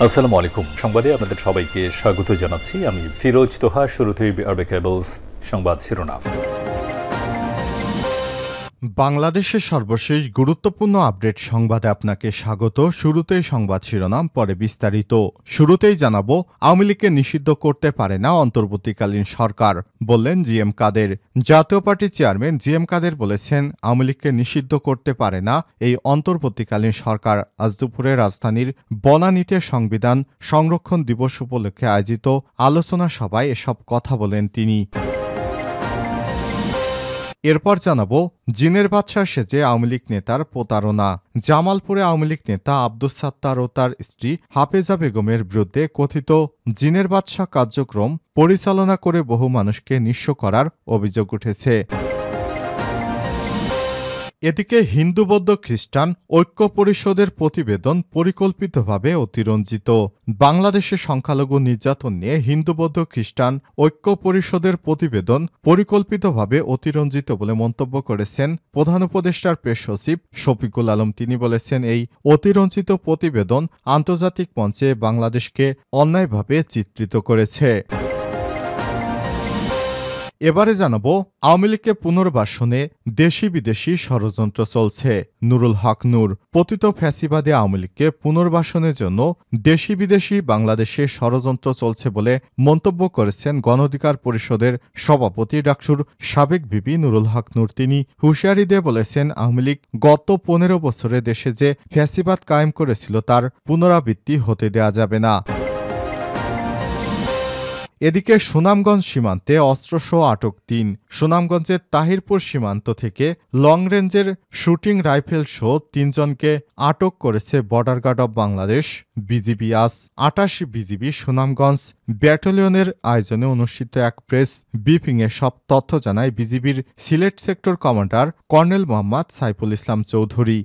আসসালামু আলাইকুম। সংবাদে আপনাদের সবাইকে স্বাগত জানাচ্ছি। আমি ফিরোজ তোহা। শুরুতেই আরবে কেবলস সংবাদ শিরোনাম। বাংলাদেশের সর্বশেষ গুরুত্বপূর্ণ আপডেট সংবাদে আপনাকে স্বাগত। শুরুতেই সংবাদ শিরোনাম, পরে বিস্তারিত। শুরুতেই জানাবো, আওয়ামী লীগকে নিষিদ্ধ করতে পারে না অন্তর্বর্তীকালীন সরকার, বললেন জিএম কাদের। জাতীয় পার্টির চেয়ারম্যান জিএম কাদের বলেছেন, আওয়ামী লীগকে নিষিদ্ধ করতে পারে না এই অন্তর্বর্তীকালীন সরকার। আজ দুপুরে রাজধানীর বনানীতে সংবিধান সংরক্ষণ দিবস উপলক্ষে আয়োজিত আলোচনা সভায় এসব কথা বলেন তিনি। এরপর জানাবো, জিনের বাদশাহ সেজে আওয়ামী লীগ নেতার প্রতারণা। জামালপুরে আওয়ামী লীগ নেতা আব্দুস সাত্তার ও তার স্ত্রী হাফেজা বেগমের বিরুদ্ধে কথিত জিনের বাদশাহ কার্যক্রম পরিচালনা করে বহু মানুষকে নিঃস্ব করার অভিযোগ উঠেছে। এদিকে হিন্দু বৌদ্ধ খ্রিস্টান ঐক্য পরিষদের প্রতিবেদন পরিকল্পিতভাবে অতিরঞ্জিত। বাংলাদেশে সংখ্যালঘু নির্যাতন নিয়ে হিন্দু বৌদ্ধ খ্রিস্টান ঐক্য পরিষদের প্রতিবেদন পরিকল্পিতভাবে অতিরঞ্জিত বলে মন্তব্য করেছেন প্রধান উপদেষ্টার প্রেস সচিব শফিকুল আলম। তিনি বলেছেন, এই অতিরঞ্জিত প্রতিবেদন আন্তর্জাতিক মঞ্চে বাংলাদেশকে অন্যায়ভাবে চিত্রিত করেছে। এবারে জানাবো, আওয়ামী লীগকে পুনর্বাসনে দেশি বিদেশি ষড়যন্ত্র চলছে। নুরুল হক নূর। পতিত ফ্যাসিবাদী আওয়ামী লীগকে পুনর্বাসনের জন্য দেশি বিদেশি বাংলাদেশে ষড়যন্ত্র চলছে বলে মন্তব্য করেছেন গণ অধিকার পরিষদের সভাপতি ডাকসুর সাবেক ভিপি নুরুল হক নূর। তিনি হুঁশিয়ারি দিয়ে বলেছেন, আওয়ামী লীগ গত ১৫ বছরে দেশে যে ফ্যাসিবাদ কায়েম করেছিল তার পুনরাবৃত্তি হতে দেয়া যাবে না। এদিকে সুনামগঞ্জ সীমান্তে অস্ত্রসহ আটক ৩। সুনামগঞ্জের তাহিরপুর সীমান্ত থেকে লং রেঞ্জের শুটিং রাইফেল সহ ৩ জনকে আটক করেছে border guard of Bangladesh BGB. আজ ২৮ বিজিবি সুনামগঞ্জ ব্যাটালিয়নের আয়োজনে অনুষ্ঠিত এক প্রেস ব্রিফিংয়ে সব তথ্য জানায় বিজিবির Sylhet sector commander colonel Mohammad Saiful Islam Chowdhury.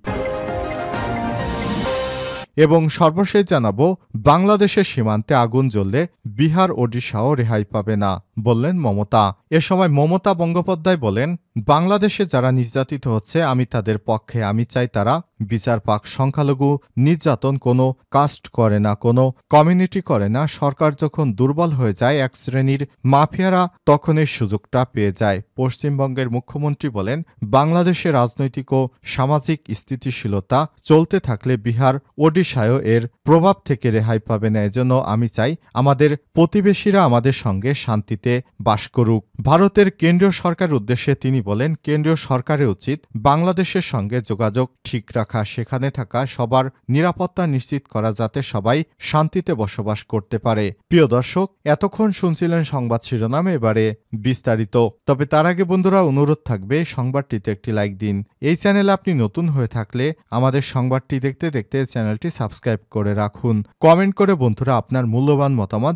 এবং সর্বশেষ জানাবো, বাংলাদেশের সীমান্তে আগুন জ্বললে বিহার ওডিশাও রেহাই পাবে না, বললেন মমতা। এ সময় মমতা বন্দ্যোপাধ্যায় বলেন, বাংলাদেশে যারা নির্যাতিত হচ্ছে আমি তাদের পক্ষে। আমি চাই তারা বিচার পাক। সংখ্যালঘু নির্যাতন কোনো কাস্ট করে না, কোনো কমিউনিটি করে না। সরকার যখন দুর্বল হয়ে যায়, এক শ্রেণীর মাফিয়ারা তখন এই সুযোগটা পেয়ে যায়। পশ্চিমবঙ্গের মুখ্যমন্ত্রী বলেন, বাংলাদেশে রাজনৈতিক ও সামাজিক স্থিতিশীলতা চলতে থাকলে বিহার ওডিশায়ও এর প্রভাব থেকে রেহাই পাবে না। এজন্য আমি চাই আমাদের প্রতিবেশীরা আমাদের সঙ্গে শান্তিতে বাস করুক। ভারতের কেন্দ্রীয় সরকারের উদ্দেশ্যে তিনি বলেন, কেন্দ্রীয় সরকারের উচিত বাংলাদেশের সঙ্গে যোগাযোগ ঠিক রাখা, সেখানে থাকা সবার নিরাপত্তা নিশ্চিত করা, যাতে সবাই শান্তিতে বসবাস করতে পারে। প্রিয় দর্শক, এতক্ষণ শুনছিলেন সংবাদ শিরোনাম, এবারে বিস্তারিত। তবে তার আগে বন্ধুরা, অনুরোধ থাকবে সংবাদটিতে একটি লাইক দিন। এই চ্যানেলে আপনি নতুন হয়ে থাকলে আমাদের সংবাদটি দেখতে দেখতে চ্যানেলটি সাবস্ক্রাইব করে রাখুন। কমেন্ট করে বন্ধুরা আপনার মূল্যবান মতামত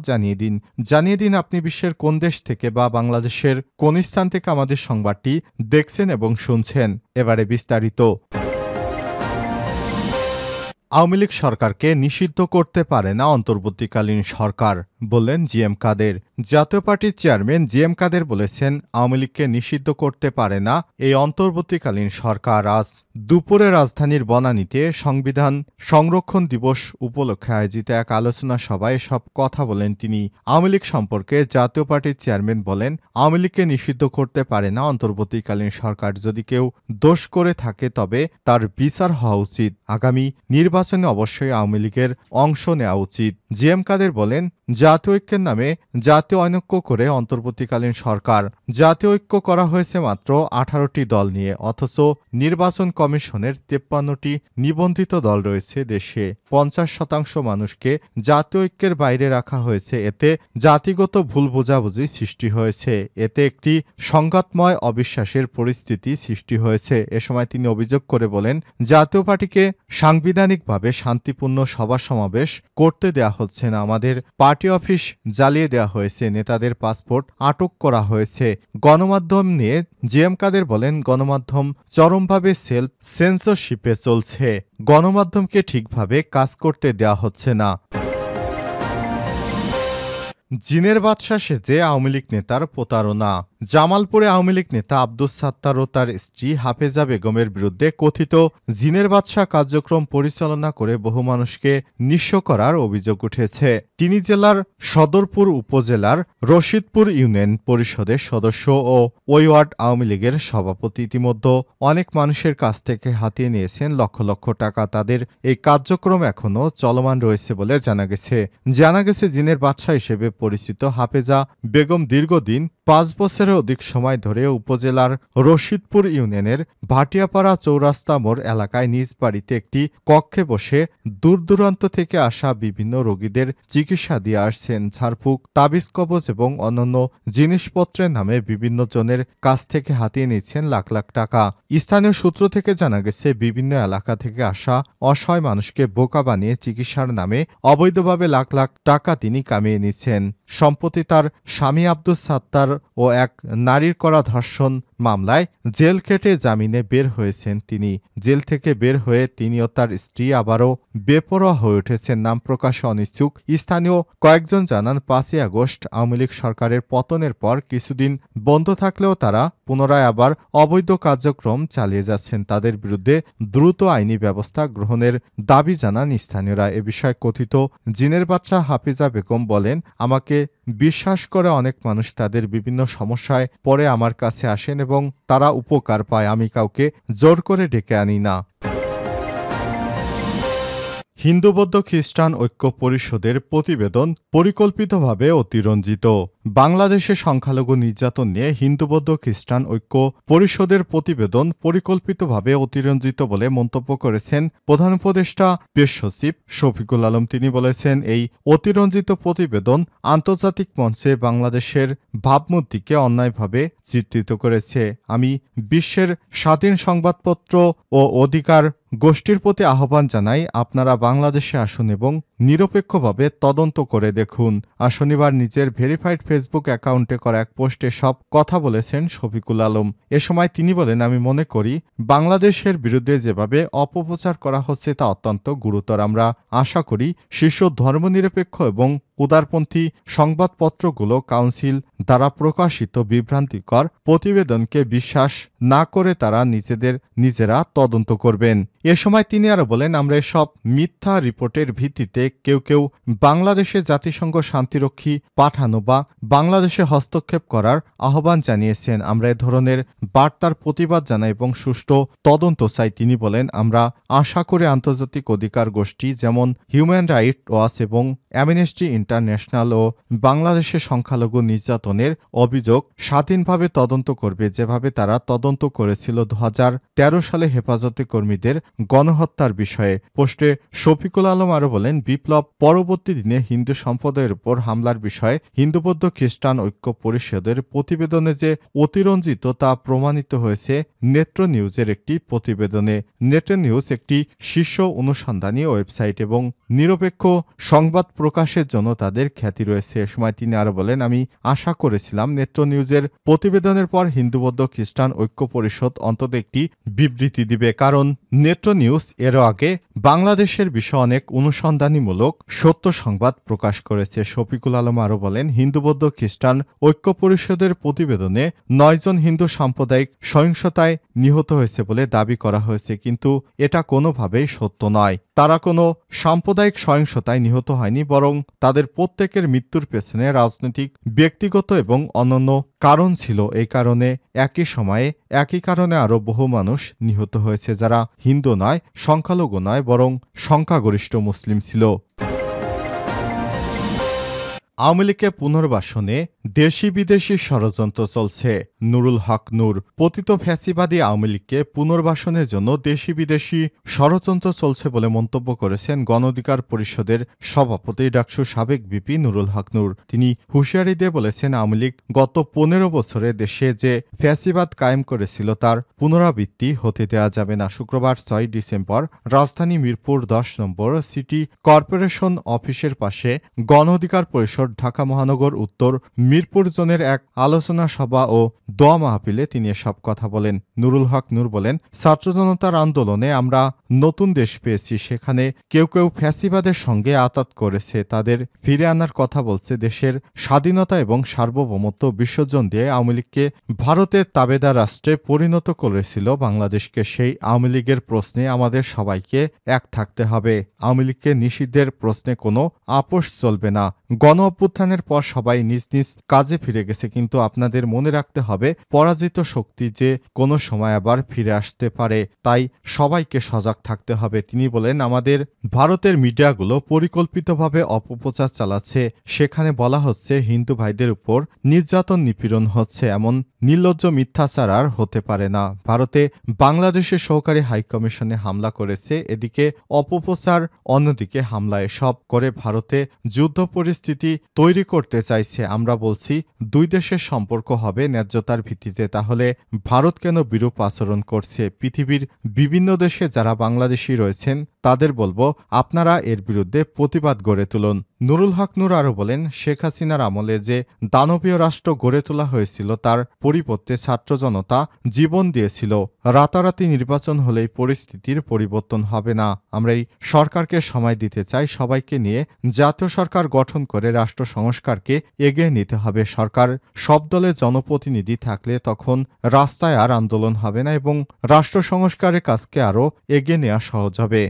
জানিয়ে দিন আপনি বিশ্বের কোন দেশ থেকে বা বাংলাদেশের কোন স্থান থেকে আমাদের সংবাদটি দেখছেন এবং শুনছেন। এবারে বিস্তারিত। আওয়ামী লীগ সরকারকে নিষিদ্ধ করতে পারে না অন্তর্বর্তীকালীন সরকার, বললেন জিএম কাদের। জাতীয় পার্টির চেয়ারম্যান জিএম কাদের বলেছেন, আওয়ামী লীগকে নিষিদ্ধ করতে পারে না এই অন্তর্বর্তীকালীন সরকার। আজ দুপুরে রাজধানীর বনানীতে সংবিধান সংরক্ষণ দিবস উপলক্ষে আয়োজিত এক আলোচনা সভায় সব কথা বলেন তিনি। আওয়ামী লীগ সম্পর্কে জাতীয় পার্টির চেয়ারম্যান বলেন, আওয়ামী লীগকে নিষিদ্ধ করতে পারে না অন্তর্বর্তীকালীন সরকার। যদি কেউ দোষ করে থাকে তবে তার বিচার হওয়া উচিত। আগামী নির্বাচনে অবশ্যই আওয়ামী লীগের অংশ নেওয়া উচিত। জিএম কাদের বলেন, জাতীয় ঐক্যের নামে জাতীয় অনৈক্য করে অন্তর্বর্তীকালীন সরকার। জাতীয় ঐক্য করা হয়েছে মাত্র 18টি দল নিয়ে, অথচ নির্বাচন কমিশনের 53টি নিবন্ধিত দল রয়েছে দেশে। 50% মানুষকে জাতীয় ঐক্যের বাইরে রাখা হয়েছে। এতে জাতিগত ভুল বোঝাবুঝি সৃষ্টি হয়েছে। এতে একটি সংঘাতময় অবিশ্বাসের পরিস্থিতি সৃষ্টি হয়েছে। এ সময় তিনি অভিযোগ করে বলেন, জাতীয় পার্টিকে সাংবিধানিকভাবে শান্তিপূর্ণ সভা সমাবেশ করতে দেয়া হচ্ছে না। আমাদের পার্টি অফিস জ্বালিয়ে দেওয়া হয়েছে, নেতাদের পাসপোর্ট আটক করা হয়েছে। গণমাধ্যম নিয়ে জিএম কাদের বলেন, গণমাধ্যম চরমভাবে সেলফ সেন্সরশিপে চলছে। গণমাধ্যমকে ঠিকভাবে কাজ করতে দেওয়া হচ্ছে না। জিনের বাদশা সেজে আওয়ামী লীগ নেতার প্রতারণা। জামালপুরে আওয়ামী লীগ নেতা আব্দুস সাত্তার ও তার স্ত্রী হাফেজা বেগমের বিরুদ্ধে কথিত জিনের বাদশা কার্যক্রম পরিচালনা করে বহু মানুষকে নিঃস্ব করার অভিযোগ উঠেছে। তিনি জেলার সদরপুর উপজেলার রশিদপুর ইউনিয়ন পরিষদের সদস্য ও ওই ওয়ার্ড আওয়ামী লীগের সভাপতি। ইতিমধ্যে অনেক মানুষের কাছ থেকে হাতিয়ে নিয়েছেন লক্ষ লক্ষ টাকা। তাদের এই কার্যক্রম এখনও চলমান রয়েছে বলে জানা গেছে। জিনের বাদশা হিসেবে পরিচিত হাফেজা বেগম দীর্ঘদিন ৫ বছরের অধিক সময় ধরে উপজেলার রশিদপুর ইউনিয়নের ভাটিয়াপাড়া চৌরাস্তা মোড় এলাকায় নিজ বাড়িতে একটি কক্ষে বসে দূর-দূরান্ত থেকে আসা বিভিন্ন রোগীদের চিকিৎসা দিয়ে আসছেন। ঝাড়ফুঁক, তাবিজ কবজ এবং অন্যান্য জিনিসপত্রের নামে বিভিন্ন জনের কাছ থেকে হাতিয়ে নিচ্ছেন লাখ লাখ টাকা। স্থানীয় সূত্র থেকে জানা গেছে, বিভিন্ন এলাকা থেকে আসা অসহায় মানুষকে বোকা বানিয়ে চিকিৎসার নামে অবৈধভাবে লাখ লাখ টাকা তিনি কামিয়ে নিচ্ছেন। সম্প্রতি তার স্বামী আব্দুস সাত্তার ও এক নারীর করা ধর্ষণ মামলায় জেল কেটে জামিনে বের হয়েছেন তিনি। জেল থেকে বের হয়ে তিনি ও তার স্ত্রী আবারও বেপরোয়া হয়ে উঠেছেন। নাম প্রকাশে অনিচ্ছুক স্থানীয় কয়েকজন জানান, ৫ই আগস্ট আওয়ামী লীগ সরকারের পতনের পর কিছুদিন বন্ধ থাকলেও তারা পুনরায় আবার অবৈধ কার্যক্রম চালিয়ে যাচ্ছেন। তাদের বিরুদ্ধে দ্রুত আইনি ব্যবস্থা গ্রহণের দাবি জানান স্থানীয়রা। এ বিষয়ে কথিত জিনের বাদশা হাফিজা বেগম বলেন, আমাকে বিশ্বাস করে অনেক মানুষ তাদের বিভিন্ন সমস্যায় পড়ে আমার কাছে আসেন এবং তারা উপকার পায়। আমি কাউকে জোর করে ডেকে আনি না। হিন্দু বৌদ্ধ খ্রিস্টান ঐক্য পরিষদের প্রতিবেদন পরিকল্পিতভাবে অতিরঞ্জিত। বাংলাদেশে সংখ্যালঘু নির্যাতন নিয়ে হিন্দু বৌদ্ধ খ্রিস্টান ঐক্য পরিষদের প্রতিবেদন পরিকল্পিতভাবে অতিরঞ্জিত বলে মন্তব্য করেছেন প্রধান উপদেষ্টা পেশ সচিব শফিকুল আলম। তিনি বলেছেন, এই অতিরঞ্জিত প্রতিবেদন আন্তর্জাতিক মঞ্চে বাংলাদেশের ভাবমূর্তিকে অন্যায়ভাবে চিত্রিত করেছে। আমি বিশ্বের স্বাধীন সংবাদপত্র ও অধিকার গোষ্ঠীর প্রতি আহ্বান জানাই, আপনারা বাংলাদেশে আসুন এবং নিরপেক্ষভাবে তদন্ত করে দেখুন। আর শনিবার নিজের ভেরিফাইড ফেসবুক অ্যাকাউন্টে করা এক পোস্টে সব কথা বলেছেন শফিকুল আলম। এ সময় তিনি বলেন, আমি মনে করি বাংলাদেশের বিরুদ্ধে যেভাবে অপপ্রচার করা হচ্ছে তা অত্যন্ত গুরুতর। আমরা আশা করি শীর্ষ ধর্মনিরপেক্ষ এবং উদারপন্থী সংবাদপত্রগুলো কাউন্সিল দ্বারা প্রকাশিত বিভ্রান্তিকর প্রতিবেদনকে বিশ্বাস না করে তারা নিজেরা তদন্ত করবেন। এ সময় তিনি আরো বলেন, আমরা এসব মিথ্যা রিপোর্টের ভিত্তিতে কেউ বাংলাদেশে জাতিসংঘ শান্তিরক্ষী পাঠানো বা বাংলাদেশে হস্তক্ষেপ করার আহ্বান জানিয়েছেন। আমরা এ ধরনের বার্তার প্রতিবাদ জানাই এবং সুষ্ঠু তদন্ত চাই। তিনি বলেন, আমরা আশা করি আন্তর্জাতিক অধিকার গোষ্ঠী যেমন হিউম্যান রাইটস ওয়াচ এবং অ্যামনেস্টি ইন্টারন্যাশনাল ও বাংলাদেশে সংখ্যালঘু নির্যাতনের অভিযোগ স্বাধীনভাবে তদন্ত করবে, যেভাবে তারা তদন্ত করেছিল 2013 সালে হেফাজতে কর্মীদের গণহত্যার বিষয়ে। পোস্টে শফিকুল আলম আরও বলেন, বিপ্লব পরবর্তী দিনে হিন্দু সম্প্রদায়ের উপর হামলার বিষয়ে হিন্দু বৌদ্ধ খ্রিস্টান ঐক্য পরিষদের প্রতিবেদনে যে অতিরঞ্জিত তা প্রমাণিত হয়েছে নেত্র নিউজের একটি প্রতিবেদনে। নেত্র নিউজ একটি শীর্ষ অনুসন্ধানী ওয়েবসাইট এবং নিরপেক্ষ সংবাদ প্রকাশের জন্য তাদের খ্যাতি রয়েছে। এ সময় তিনি আরো বলেন, আমি আশা করেছিলাম নেত্র নিউজের প্রতিবেদনের পর হিন্দু বৌদ্ধ খ্রিস্টান ঐক্য পরিষদ অন্তত একটি বিবৃতি দিবে, কারণ নেত্র নিউজ এর আগে বাংলাদেশের বিষয়ে অনেক অনুসন্ধানীমূলক সত্য সংবাদ প্রকাশ করেছে। শফিকুল আলম আরো বলেন, হিন্দু বৌদ্ধ খ্রিস্টান ঐক্য পরিষদের প্রতিবেদনে 9 জন হিন্দু সাম্প্রদায়িক সহিংসতায় নিহত হয়েছে বলে দাবি করা হয়েছে, কিন্তু এটা কোনোভাবেই সত্য নয়। তারা কোনো সাম্প্রদায়িক সহিংসতায় নিহত হয়নি, বরং তাদের প্রত্যেকের মৃত্যুর পেছনে রাজনৈতিক, ব্যক্তিগত এবং অন্যান্য কারণ ছিল। এই কারণে একই সময়ে একই কারণে আরও বহু মানুষ নিহত হয়েছে, যারা হিন্দু নয়, সংখ্যালঘু নয়, বরং সংখ্যাগরিষ্ঠ মুসলিম ছিল। আওয়ামী লীগকে পুনর্বাসনে দেশি বিদেশি ষড়যন্ত্র চলছে। নুরুল হক নূর, পতিত ফ্যাসিবাদী আওয়ামী লীগকে পুনর্বাসনের জন্য দেশি বিদেশি ষড়যন্ত্র চলছে বলে মন্তব্য করেছেন গণ অধিকার পরিষদের সভাপতি ডাকসুর সাবেক ভিপি নুরুল হক নূর। তিনি হুঁশিয়ারি দিয়ে বলেছেন, আওয়ামী লীগ গত 15 বছরে দেশে যে ফ্যাসিবাদ কায়েম করেছিল তার পুনরাবৃত্তি হতে দেওয়া যাবে না। শুক্রবার 6 ডিসেম্বর রাজধানী মিরপুর 10 নম্বর সিটি কর্পোরেশন অফিসের পাশে গণ অধিকার পরিষদ ঢাকা মহানগর উত্তর মিরপুর জোনের এক আলোচনা সভা ও দোয়া মাহফিলে তিনি এসব কথা বলেন। নুরুল হক নূর বলেন, ছাত্র জনতার আন্দোলনে আমরা নতুন দেশ পেয়েছি। সেখানে কেউ কেউ ফ্যাসিবাদের সঙ্গে আঁতাত করেছে, তাদের ফিরে আনার কথা বলছে। দেশের স্বাধীনতা এবং সার্বভৌমত্ব বিসর্জন দিয়ে আওয়ামী লীগকে ভারতের তাবেদার রাষ্ট্রে পরিণত করেছিল বাংলাদেশকে। সেই আওয়ামী লীগের প্রশ্নে আমাদের সবাইকে এক থাকতে হবে। আওয়ামী লীগকে নিষিদ্ধের প্রশ্নে কোনো আপোষ চলবে না। গণ অভ্যুত্থানের পর সবাই নিজ নিজ কাজে ফিরে গেছে, কিন্তু আপনাদের মনে রাখতে হবে পরাজিত শক্তি যে কোনো সময় আবার ফিরে আসতে পারে, তাই সবাইকে সজাগ থাকতে হবে। তিনি বলেন, আমাদের ভারতের মিডিয়াগুলো পরিকল্পিতভাবে অপপ্রচার চালাচ্ছে। সেখানে বলা হচ্ছে হিন্দু ভাইদের উপর নির্যাতন নিপীড়ন হচ্ছে। এমন নির্লজ্জ মিথ্যাচার আর হতে পারে না। ভারতে বাংলাদেশের সহকারী হাইকমিশনে হামলা করেছে, এদিকে অপপ্রচার, অন্যদিকে হামলা। এসব করে ভারতে যুদ্ধ পরিস্থিতি তৈরি করতে চাইছে। আমরা বলছি দুই দেশের সম্পর্ক হবে ন্যায্যতার ভিত্তিতে। তাহলে ভারত কেন বিরূপ আচরণ করছে? পৃথিবীর বিভিন্ন দেশে যারা বাংলাদেশি রয়েছেন তাদের বলবো, আপনারা এর বিরুদ্ধে প্রতিবাদ গড়ে তুলুন। নুরুল হক নূর আরও বলেন, শেখ হাসিনার আমলে যে দানবীয় রাষ্ট্র গড়ে তোলা হয়েছিল তার পরিবর্তে ছাত্র জনতা জীবন দিয়েছিল। রাতারাতি নির্বাচন হলেই পরিস্থিতির পরিবর্তন হবে না। আমরা এই সরকারকে সময় দিতে চাই। সবাইকে নিয়ে জাতীয় সরকার গঠন করে রাষ্ট্র সংস্কারকে এগিয়ে নিতে হবে। সরকার সব দলের জনপ্রতিনিধি থাকলে তখন রাস্তায় আর আন্দোলন হবে না এবং রাষ্ট্র সংস্কারের কাজকে আরও এগিয়ে নেওয়া সহজ হবে।